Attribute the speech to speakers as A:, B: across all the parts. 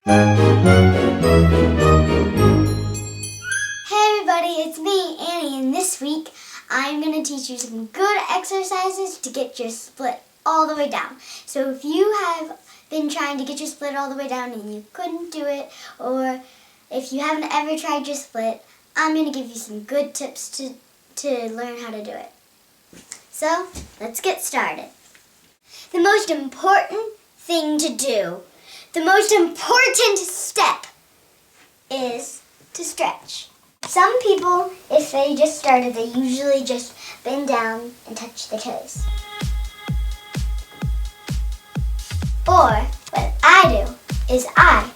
A: everybody, it's me, Annie, and this week I'm going to teach you some good exercises to get your split all the way down. So if you have been trying to get your split all the way down and you couldn't do it, or if you haven't ever tried your split, I'm going to give you some good tips to learn how to do it. So let's get started. The most important thing to do, the most important step is to stretch. Some people, if they just started, they usually just bend down and touch their toes. Or what I do is I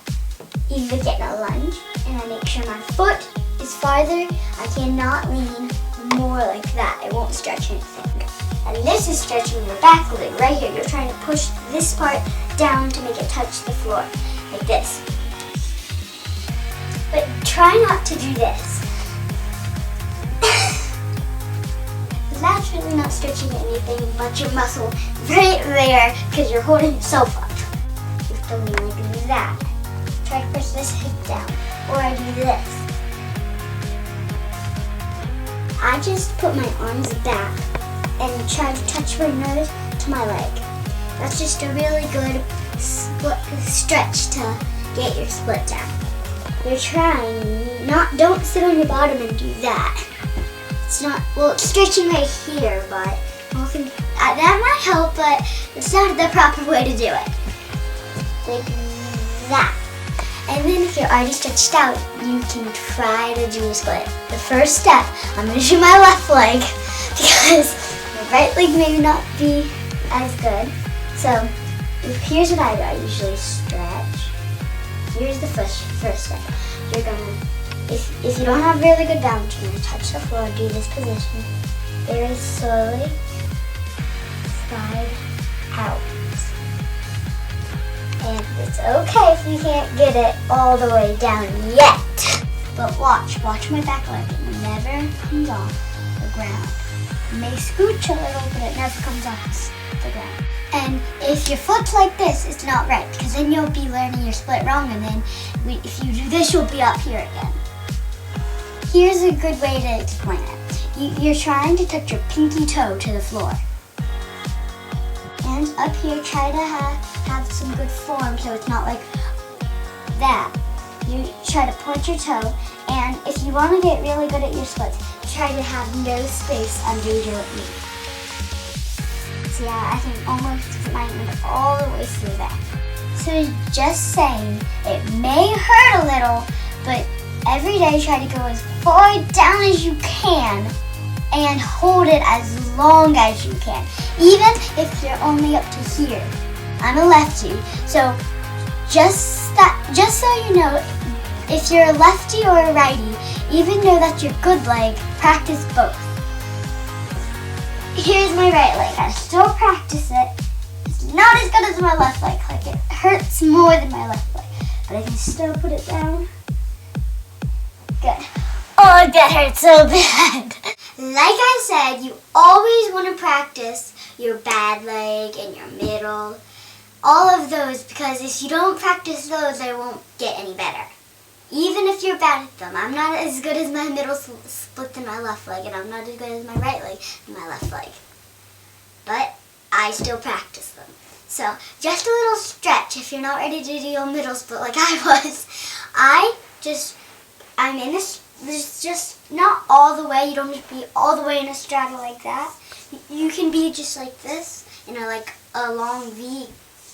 A: either get a lunge and I make sure my foot is farther. I cannot lean more like that. It won't stretch anything. And this is stretching your back leg right here. You're trying to push this part down to make it touch the floor, like this. But try not to do this. That's really not stretching anything but your muscle right there because you're holding yourself up. You have to lean like that. Try to push this hip down. Or I do this. I just put my arms back and try to touch my nose to my leg. That's just a really good stretch to get your split down. You're trying, don't sit on your bottom and do that. It's not, well, it's stretching right here, but I don't think, that might help, but it's not the proper way to do it. Like that. And then if you're already stretched out, you can try to do a split. The first step, I'm going to do my left leg because my right leg may not be as good. So here's what I do. I usually stretch. Here's the first step. You're going to, if you don't have really good balance, you're going to touch the floor, do this position. Very slowly slide out. And it's okay if you can't get it all the way down yet. But watch my back leg. It never comes off the ground. It may scooch a little, but it never comes off the ground. And if your foot's like this, it's not right, because then you'll be learning your split wrong, and then if you do this, you'll be up here again. Here's a good way to explain it. You're trying to touch your pinky toe to the floor. And up here, try to have some good form so it's not like that. You try to point your toe, and if you want to get really good at your splits, try to have no space under your knee. So yeah, I can almost get my knee all the way through that. So just saying, it may hurt a little, but every day try to go as far down as you can and hold it as long as you can, even if you're only up to here. I'm a lefty, so just so you know, if you're a lefty or a righty, even though that's your good leg, practice both. Here's my right leg. I still practice it. It's not as good as my left leg. Like, it hurts more than my left leg, but I can still put it down. Good. Oh, that hurts so bad. Like I said, you always want to practice your bad leg and your middle, all of those, because if you don't practice those, they won't get any better. Even if you're bad at them. I'm not as good as my middle split than my left leg, and I'm not as good as my right leg and my left leg. But I still practice them. So just a little stretch if you're not ready to do your middle split like I was. I'm in this. There's just not all the way. You don't need to be all the way in a straddle like that. You can be just like this, in like a long V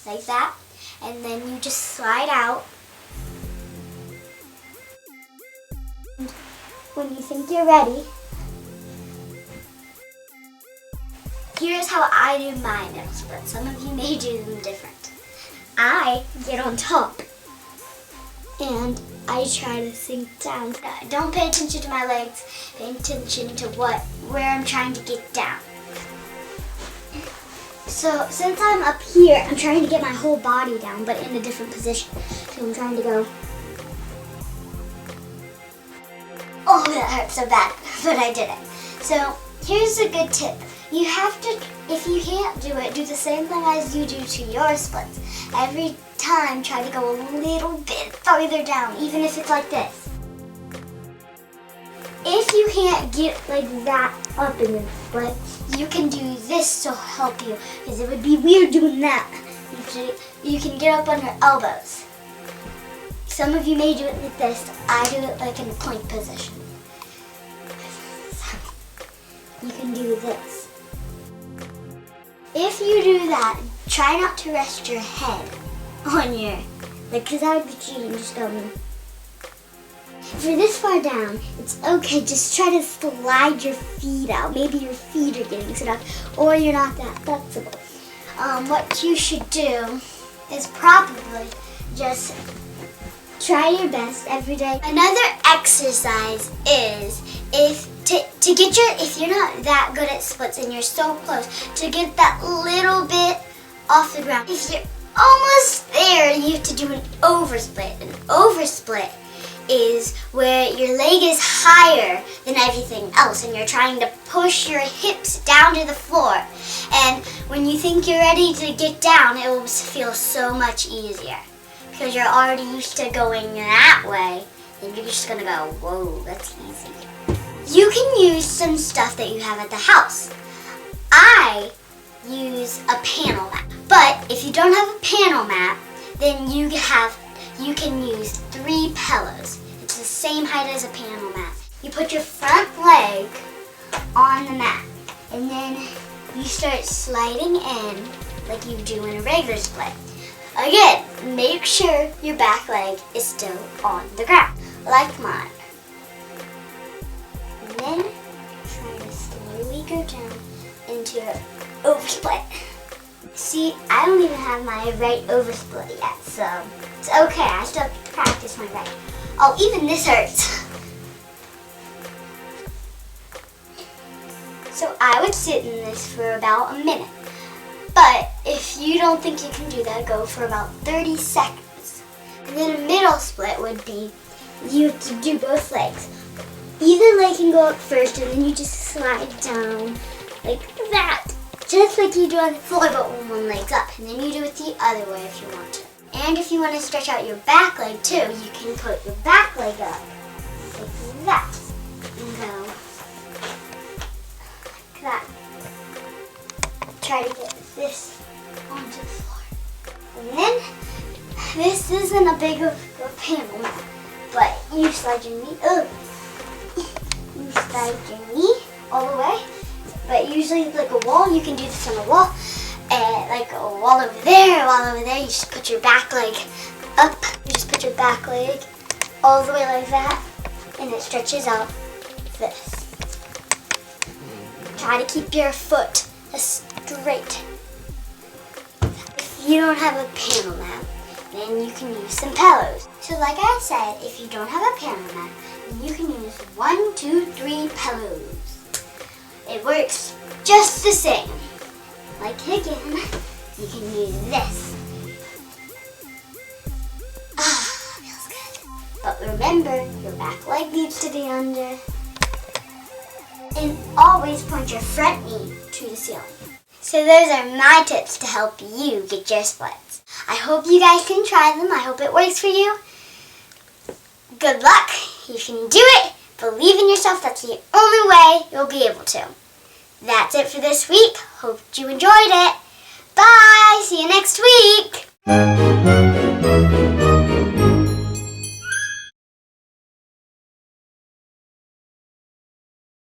A: like that, and then you just slide out. And when you think you're ready, here's how I do my middle split. Some of you may do them different. I get on top and I try to sink down. Don't pay attention to my legs, pay attention to where I'm trying to get down. So since I'm up here, I'm trying to get my whole body down, but in a different position. So I'm trying to go. Oh, that hurt so bad, but I did it. So here's a good tip. You have to, if you can't do it, do the same thing as you do to your splits. every time try to go a little bit further down, even if it's like this. If you can't get like that up in the split, you can do this to help you, because it would be weird doing that. You can get up on your elbows. Some of you may do it like this. I do it like in a plank position. You can do this. If you do that, try not to rest your head on your, because that would be cheating. Just go. If you're this far down, it's okay. Just try to slide your feet out. Maybe your feet are getting stuck, or you're not that flexible. What you should do is probably just try your best every day. Another exercise is if you're not that good at splits and you're so close, to get that little bit off the ground. If you're almost there, you have to do an oversplit. An oversplit is where your leg is higher than everything else and you're trying to push your hips down to the floor. And when you think you're ready to get down, it will feel so much easier because you're already used to going that way, and you're just gonna go, whoa, that's easy. You can use some stuff that you have at the house. I use a panel mat, but if you don't have a panel mat, then you can use 3 pillows. It's the same height as a panel mat. You put your front leg on the mat, and then you start sliding in like you do in a regular split. Again, make sure your back leg is still on the ground, like mine. And then try to slowly go down into your oversplit. See, I don't even have my right oversplit yet, so it's okay. I still have to practice my right. Oh, even this hurts. So I would sit in this for about a minute. But if you don't think you can do that, go for about 30 seconds. And then a middle split would be, you have to do both legs. Either leg can go up first, and then you just slide down like that. Just like you do on the floor, but when one leg's up. And then you do it the other way if you want to. And if you want to stretch out your back leg too, you can put your back leg up like that. And go like that. Try to get this onto the floor. And then, this isn't a big of a panel mat, but you slide your knee, you slide your knee all the way. But usually like a wall, you can do this on a wall. And like a wall over there, you just put your back leg up. You just put your back leg all the way like that, and it stretches out this. Try to keep your foot straight. If you don't have a panel mat, then you can use some pillows. So like I said, if you don't have a panel mat, then you can use 1, 2, 3 pillows. It works just the same. Like again, you can use this. Feels good. But remember, your back leg needs to be under. And always point your front knee to the ceiling. So those are my tips to help you get your splits. I hope you guys can try them. I hope it works for you. Good luck. You can do it. Believe in yourself. That's the only way you'll be able to. That's it for this week. Hope you enjoyed it. Bye. See you next week.